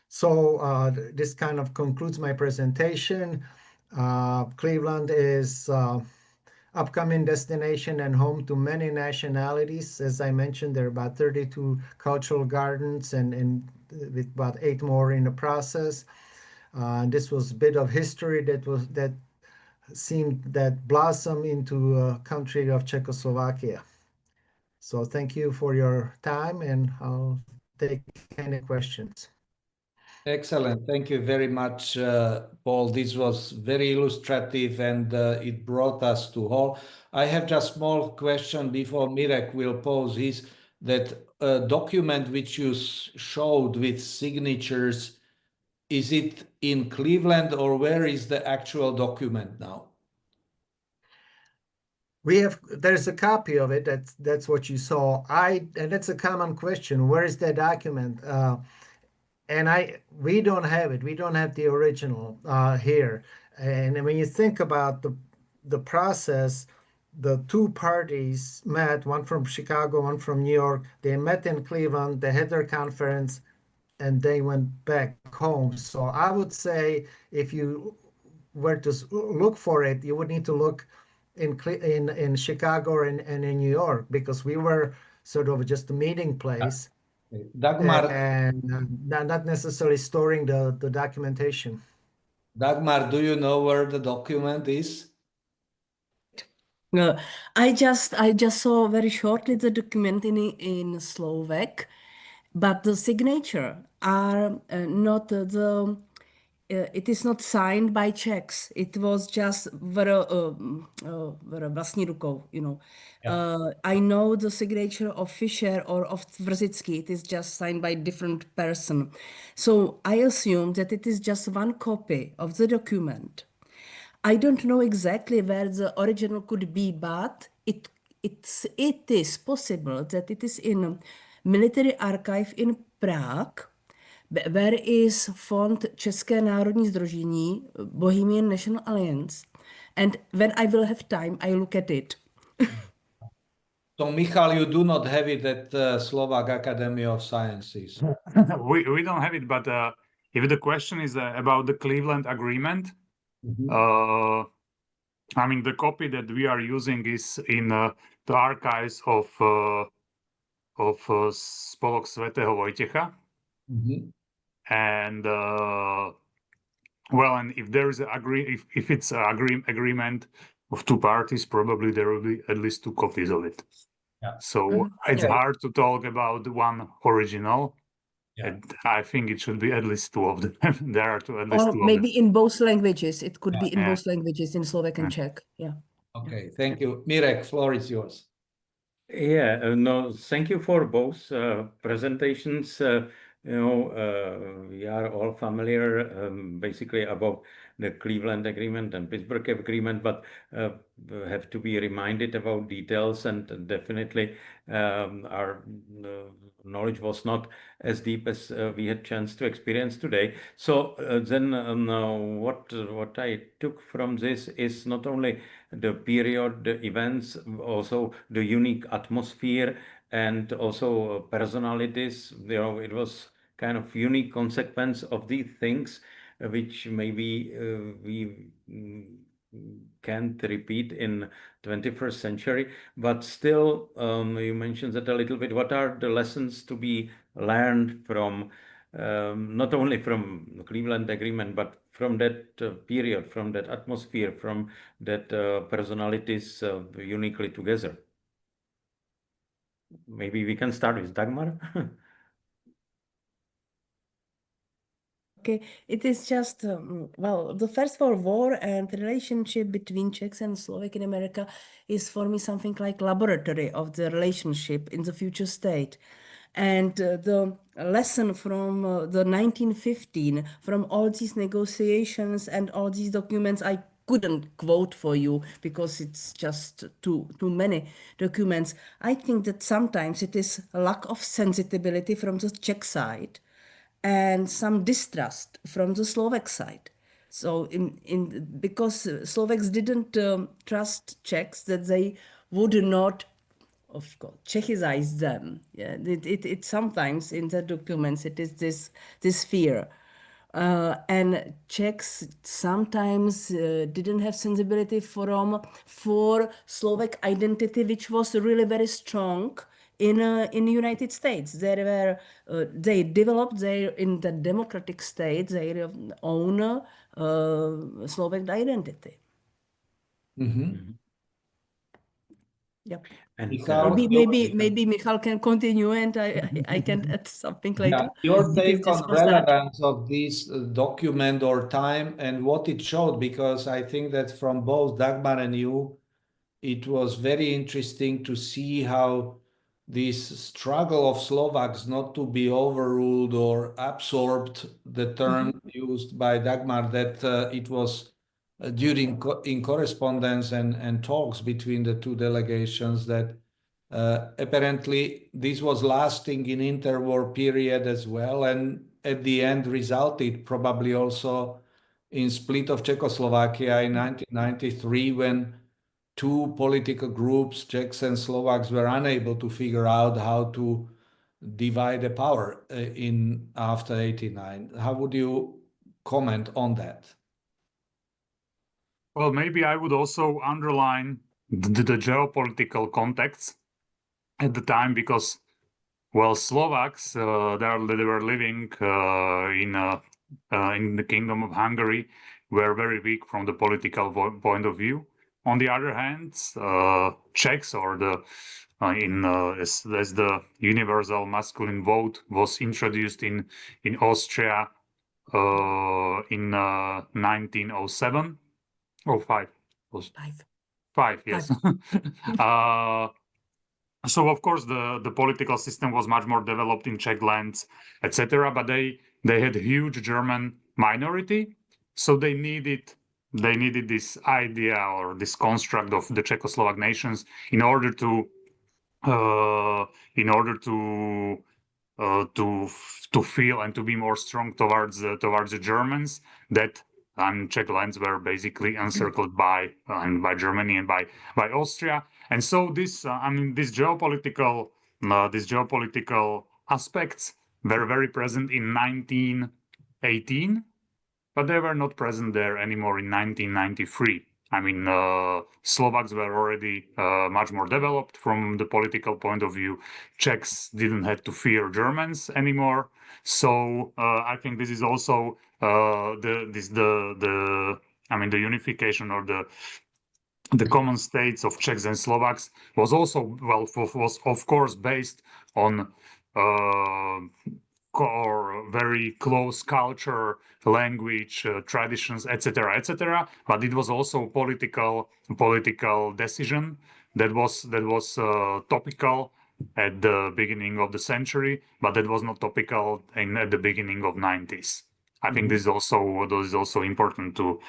So this kind of concludes my presentation. Cleveland is upcoming destination and home to many nationalities. As I mentioned, there are about 32 cultural gardens and with about 8 more in the process. This was a bit of history that blossomed into a country of Czechoslovakia. So thank you for your time, and I'll take any questions. Excellent. Thank you very much, Paul. This was very illustrative, and it brought us to Hall. I have just small question before Mirek will pose his, that document which you showed with signatures, is it in Cleveland or where is the actual document now? There's a copy of it. That's what you saw. And that's a common question. Where is that document? We don't have it. We don't have the original here. And when you think about the process, the two parties met, one from Chicago, one from New York. They met in Cleveland, they had their conference, and they went back home. So I would say if you were to look for it, you would need to look in Chicago and in New York, because we were sort of just a meeting place. Dagmar, and not necessarily storing the documentation. Dagmar, do you know where the document is? No, I just saw very shortly the document in Slovak, but the signature are not the. It is not signed by Czechs. It was just vlastní rukou, you know. I know the signature of Fischer or of Tvrzický. It is just signed by different person. So I assume that it is just one copy of the document. I don't know exactly where the original could be, but it is possible that it is in military archive in Prague, where is fond České národní sdružení, Bohemian National Alliance. And when I will have time, I look at it. So, Michal, you do not have it at Slovak Academy of Sciences. We don't have it, but if the question is about the Cleveland Agreement, I mean, the copy that we are using is in the archives of Spolok Svätého Vojtecha. And well, and if there is if it's an agreement of two parties, probably there will be at least 2 copies of it. So it's hard to talk about one original. I think it should be at least 2 of them. There are at least 2 of them. Maybe in both languages. It could be in both languages, in Slovak and Czech. Okay, thank you. Mirek, floor is yours. No, thank you for both presentations. We are all familiar basically about the Cleveland Agreement and Pittsburgh Agreement, but have to be reminded about details, and definitely our knowledge was not as deep as we had chance to experience today. So then what I took from this is not only the period, the events, also the unique atmosphere, and also personalities. It was kind of unique consequence of these things, which maybe we can't repeat in 21st century. But still, you mentioned that a little bit. What are the lessons to be learned from not only from the Cleveland Agreement, but from that period, from that atmosphere, from that personalities uniquely together? Maybe we can start with Dagmar. Okay, it is just, well, the First World War and the relationship between Czechs and Slovak in America is for me something like laboratory of the relationship in the future state. And the lesson from the 1915, from all these negotiations and all these documents, I couldn't quote for you because it's just too many documents. I think that sometimes it is a lack of sensitivity from the Czech side and some distrust from the Slovak side. So because Slovaks didn't trust Czechs that they would not, of course, Czechicize them. Yeah, it sometimes in the documents it is this fear. And Czechs sometimes didn't have sensibility for Slovak identity, which was really very strong in the United States. They developed in the democratic states their own Slovak identity. Yep. And Maybe Michal can continue, and I can add something later. Your take on relevance of this document or time and what it showed, because I think that from both Dagmar and you, it was very interesting to see how this struggle of Slovaks not to be overruled or absorbed, the term used by Dagmar, that it was during in correspondence and talks between the two delegations that apparently this was lasting in interwar period as well, and at the end resulted probably also in split of Czechoslovakia in 1993, when two political groups, Czechs and Slovaks, were unable to figure out how to divide the power in after 89. How would you comment on that? Well, maybe I would also underline the geopolitical context at the time, because, well, Slovaks they were living in the Kingdom of Hungary, were very weak from the political point of view. On the other hand, Czechs, or as the universal masculine vote was introduced in Austria in 1907. Oh, five. Five, yes. So of course the political system was much more developed in Czech lands, etc. But they had a huge German minority, so they needed this idea or this construct of the Czechoslovak nations in order to feel and to be more strong towards the Germans, that Czech lands were basically encircled by Germany and by Austria. And so these geopolitical aspects were very present in 1918, but they were not present there anymore in 1993. I mean, Slovaks were already much more developed from the political point of view. Czechs didn't have to fear Germans anymore. So I think this is also the unification or the common states of Czechs and Slovaks was also, well, was of course based on very close culture, language, traditions, etc., etc. But it was also political decision that was topical at the beginning of the century, but that was not topical at the beginning of 90s. I think this is also important to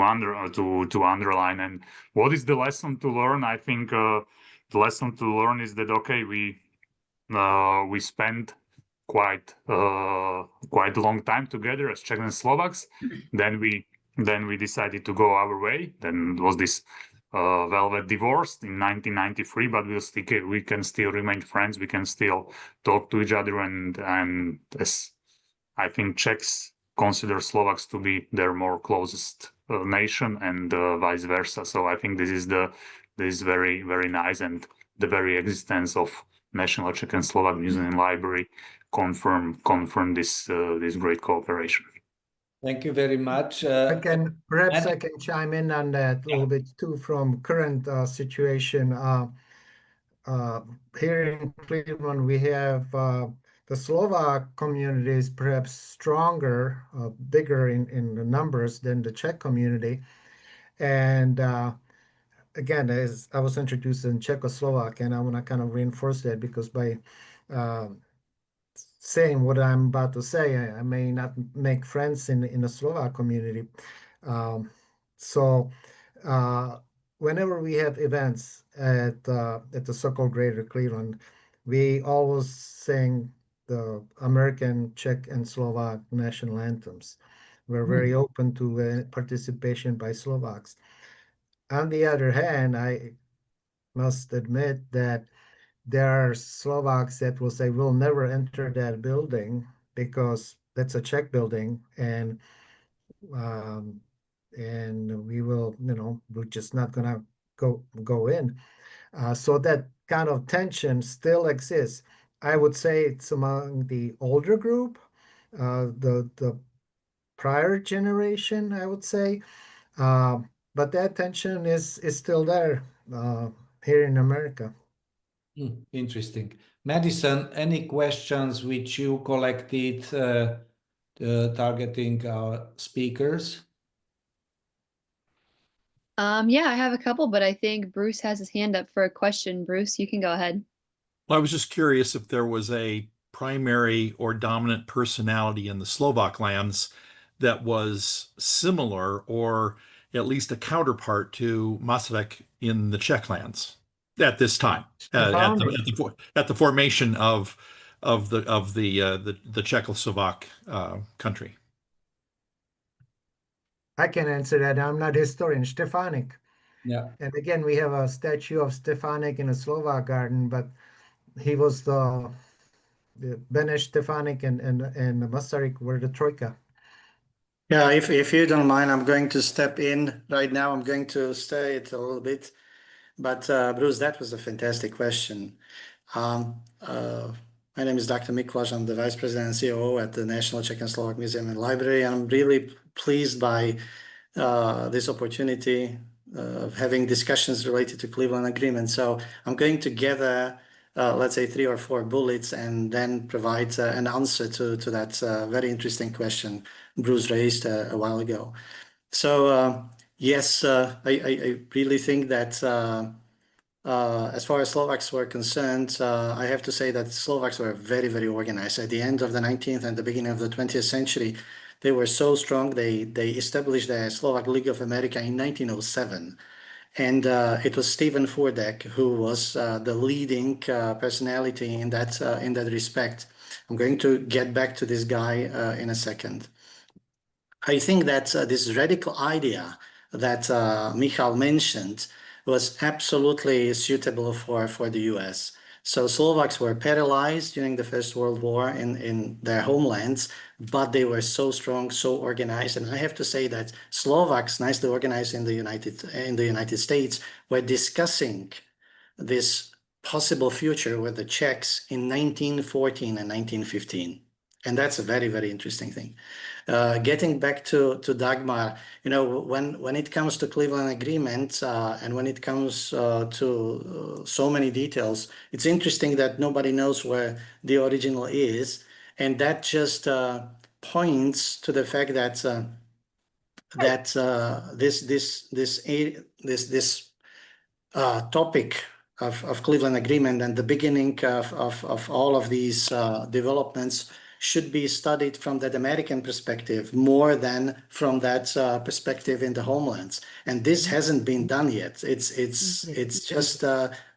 underline. And what is the lesson to learn? I think the lesson to learn is that, okay, we spent quite a long time together as Czechs and Slovaks. Then we decided to go our way. Then was this velvet divorce in 1993, but we can still remain friends. We can still talk to each other, and as I think Czechs consider Slovaks to be their more closest nation, and vice versa. So I think this is very, very nice, and the very existence of National Czech and Slovak Museum and Library confirm this great cooperation. Thank you very much. I can chime in on that a little bit too, from current situation. Here in Cleveland, we have the Slovak community is perhaps stronger, bigger in the numbers than the Czech community. And again, as I was introduced in Czechoslovak, and I want to kind of reinforce that, because by saying what I'm about to say, I may not make friends in the Slovak community. So whenever we have events at the so-called Greater Cleveland, we always sing the American, Czech, and Slovak national anthems. We're very open to participation by Slovaks. On the other hand, I must admit that there are Slovaks that will say, we'll never enter that building because that's a Czech building, and we will, we're just not gonna go in. So that kind of tension still exists. I would say it's among the older group, the prior generation, I would say. But that tension is still there here in America. Interesting. Madison, any questions which you collected targeting our speakers? Yeah, I have a couple, but I think Bruce has his hand up for a question. Bruce, you can go ahead. Well, I was just curious if there was a primary or dominant personality in the Slovak lands that was similar or at least a counterpart to Masaryk in the Czech lands at this time, at the formation of the Czechoslovak country. I can answer that. I'm not a historian. Stefanik. Yeah. And again, we have a statue of Stefanik in a Slovak garden, but he was the Demeš, Stefanik, and Masaryk were the troika. Yeah, if you don't mind, I'm going to step in right now. I'm going to stay it a little bit. But Bruce, that was a fantastic question. My name is Dr. Mikulaš. I'm the Vice President and COO at the National Czech and Slovak Museum and Library. And I'm really pleased by this opportunity of having discussions related to Cleveland Agreement. So I'm going to gather, let's say, 3 or 4 bullets and then provide an answer to that very interesting question Bruce raised a while ago. So yes, I really think that as far as Slovaks were concerned, I have to say that Slovaks were very, very organized. At the end of the 19th and the beginning of the 20th century, they were so strong. They established the Slovak League of America in 1907. And it was Stephen Furdek who was the leading personality in that respect. I'm going to get back to this guy in a second. I think that this radical idea that Michal mentioned was absolutely suitable for the US. So Slovaks were paralyzed during the First World War in their homelands, but they were so strong, so organized. And I have to say that Slovaks, nicely organized in the United States, were discussing this possible future with the Czechs in 1914 and 1915. And that's a very, very interesting thing. Getting back to Dagmar, when it comes to Cleveland Agreement and when it comes to so many details, it's interesting that nobody knows where the original is, and that just points to the fact that this topic of Cleveland Agreement and the beginning of all of these developments should be studied from that American perspective more than from that perspective in the homelands. And this hasn't been done yet. It's just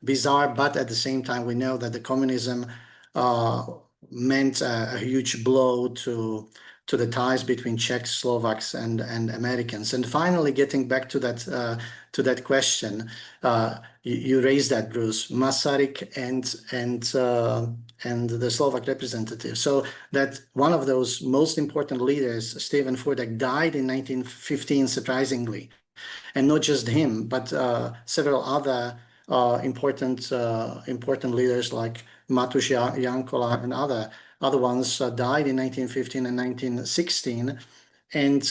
bizarre, but at the same time, we know that the communism meant a huge blow to the ties between Czechs, Slovaks, and Americans. And finally, getting back to that question, you raised that, Bruce, Masaryk and the Slovak representative. So that one of those most important leaders, Stephen Furdek, died in 1915, surprisingly. And not just him, but several other important leaders like Matuš Jankola and other ones died in 1915 and 1916. And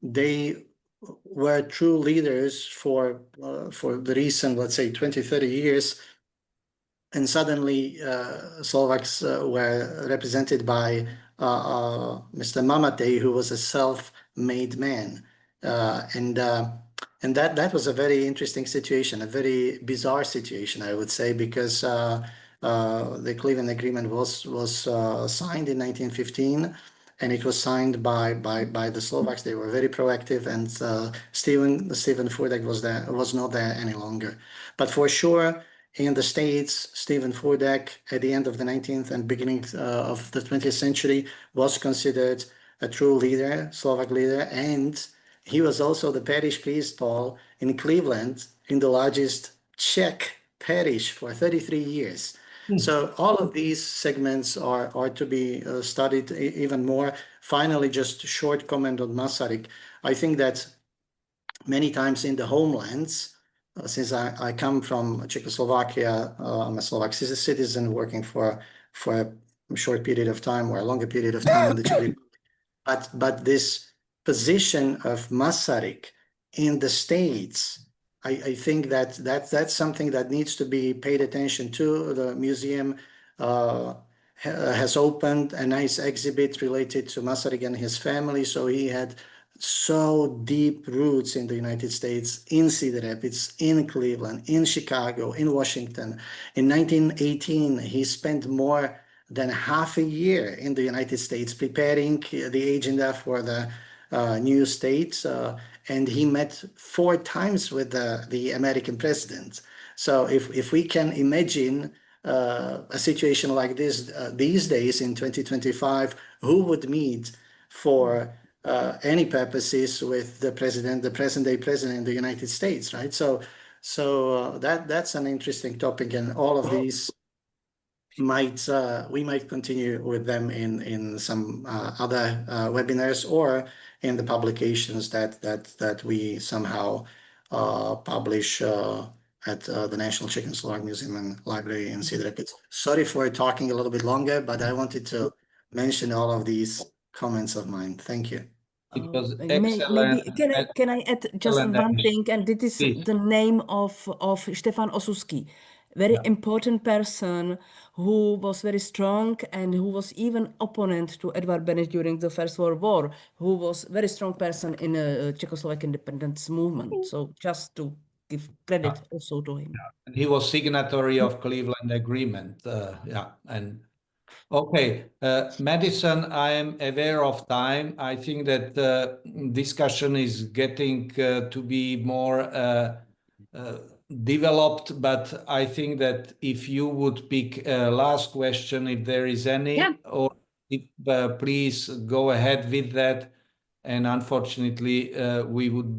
they were true leaders for the recent, let's say, 20, 30 years. And suddenly Slovaks were represented by Mr. Mamatej, who was a self-made man. And that was a very interesting situation, a very bizarre situation, I would say, because the Cleveland Agreement was signed in 1915, and it was signed by the Slovaks. They were very proactive, and Stephen Furdek was not there any longer. But for sure, in the States, Stephen Furdek, at the end of the 19th and beginning of the 20th century, was considered a true leader, Slovak leader, and he was also the parish priest, Paul, in Cleveland, in the largest Czech parish for 33 years. So all of these segments are to be studied even more. Finally, just a short comment on Masaryk. I think that many times in the homelands, since I come from Czechoslovakia, I'm a Slovak citizen working for a short period of time or a longer period of time in the Czech Republic. But this position of Masaryk in the States, I think that's something that needs to be paid attention to. The museum has opened a nice exhibit related to Masaryk and his family. So he had so deep roots in the United States, in Cedar Rapids, in Cleveland, in Chicago, in Washington. In 1918, he spent more than half a year in the United States preparing the agenda for the new states, and he met 4 times with the American president. So if we can imagine a situation like this these days in 2025, who would meet for any purposes with the president, the present-day president in the United States, right? So that's an interesting topic, and all of these we might continue with them in some other webinars or in the publications that we somehow publish at the National Czech and Slovak Museum and Library in Cedar Rapids. Sorry for talking a little bit longer, but I wanted to mention all of these comments of mine. Thank you. It was Maybe can I add just one thing, and it is the name of Štefan Osusky, very important person who was very strong and who was even opponent to Edvard Beneš during the First World War, who was very strong person in a Czechoslovak independence movement. So just to give credit also to him. And he was signatory of Cleveland Agreement. And okay, Madison, I am aware of time. I think that the discussion is getting to be more developed, but I think that if you would pick a last question, if there is any, or if, please go ahead with that. And unfortunately, we would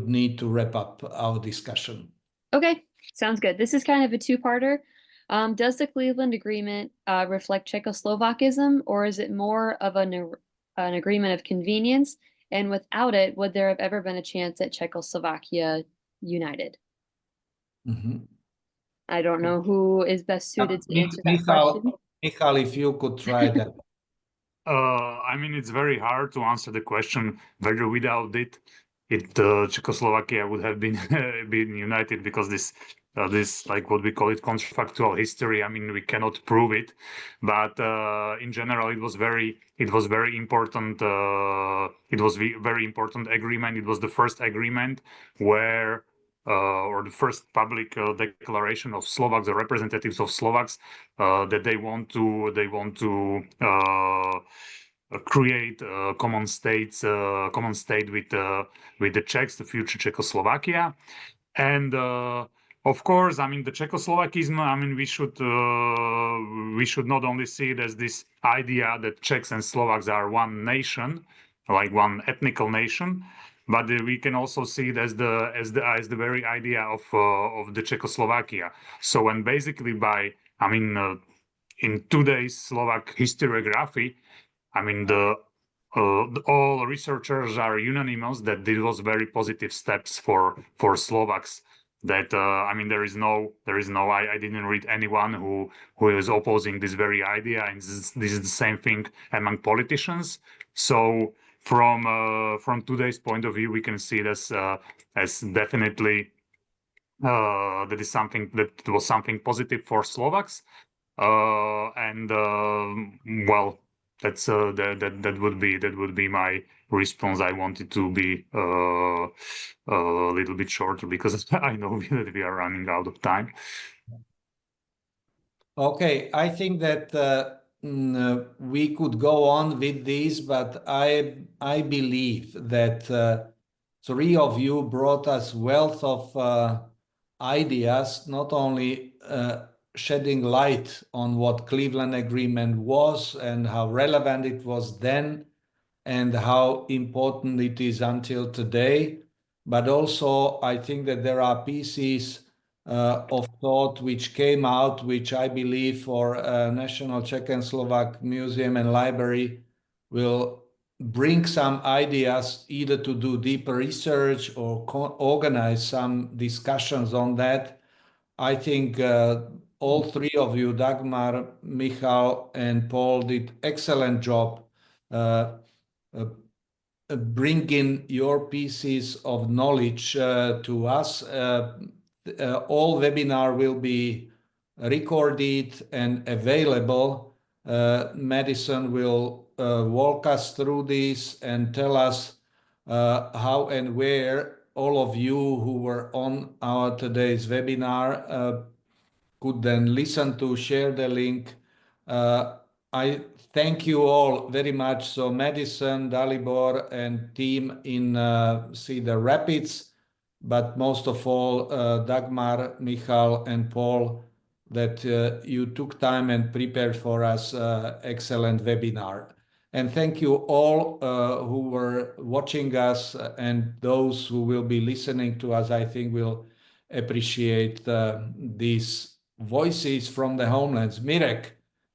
need to wrap up our discussion. Okay, sounds good. This is kind of a two-parter. Does the Cleveland Agreement reflect Czechoslovakism, or is it more of an agreement of convenience? And without it, would there have ever been a chance at Czechoslovakia united? I don't know who is best suited to answer that question. Michal, if you could try that. I mean, it's very hard to answer the question whether without it, Czechoslovakia would have been united, because this like what we call it counterfactual history. I mean, we cannot prove it, but in general, it was very important. It was very important agreement. It was the first agreement where, or the first public declaration of Slovaks, the representatives of Slovaks, that they want to create a common state with the Czechs, the future Czechoslovakia, and of course, I mean, the Czechoslovakism. I mean, we should not only see it as this idea that Czechs and Slovaks are one nation, like one ethnical nation, but we can also see it as the very idea of the Czechoslovakia. So, when basically in today's Slovak historiography, I mean, all researchers are unanimous that this was very positive steps for Slovaks. That I mean, there is no. I didn't read anyone who is opposing this very idea, and this is the same thing among politicians. So from today's point of view, we can see this as definitely that is something that was something positive for Slovaks, and well. That would be my response. I wanted to be a little bit shorter because I know that we are running out of time. Okay, I think that we could go on with this, but I believe that 3 of you brought us wealth of ideas, not only shedding light on what Cleveland Agreement was and how relevant it was then and how important it is until today. But also, I think that there are pieces of thought which came out, which I believe for National Czech and Slovak Museum and Library will bring some ideas either to do deeper research or organize some discussions on that. I think all three of you, Dagmar, Michal, and Paul, did excellent job bringing your pieces of knowledge to us. All webinar will be recorded and available. Madison will walk us through this and tell us how and where all of you who were on our today's webinar could then listen to, share the link. I thank you all very much. So Madison, Dalibor, and team in Cedar Rapids, but most of all, Dagmar, Michal, and Paul, that you took time and prepared for us excellent webinar. And thank you all who were watching us, and those who will be listening to us, I think will appreciate these voices from the homelands. Mirek,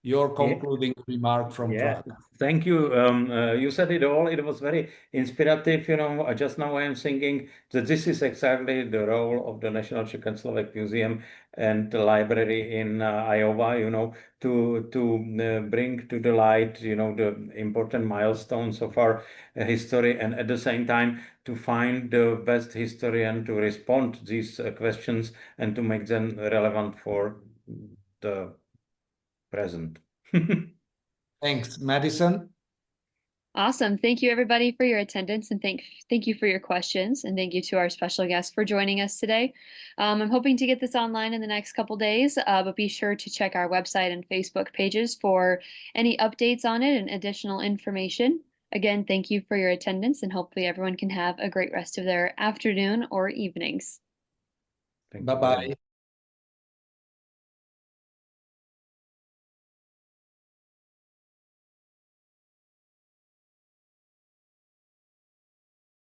your concluding remark from Prague. Thank you. You said it all. It was very inspirative. You know, just now I am thinking that this is exactly the role of the National Czech and Slovak Museum and the library in Iowa, you know, to bring to the light, you know, the important milestones of our history, and at the same time to find the best historian to respond to these questions and to make them relevant for the present. Thanks, Madison. Awesome. Thank you, everybody, for your attendance, and thank you for your questions, and thank you to our special guest for joining us today. I'm hoping to get this online in the next couple days, but be sure to check our website and Facebook pages for any updates on it and additional information. Again, thank you for your attendance, and hopefully everyone can have a great rest of their afternoon or evenings. Bye-bye.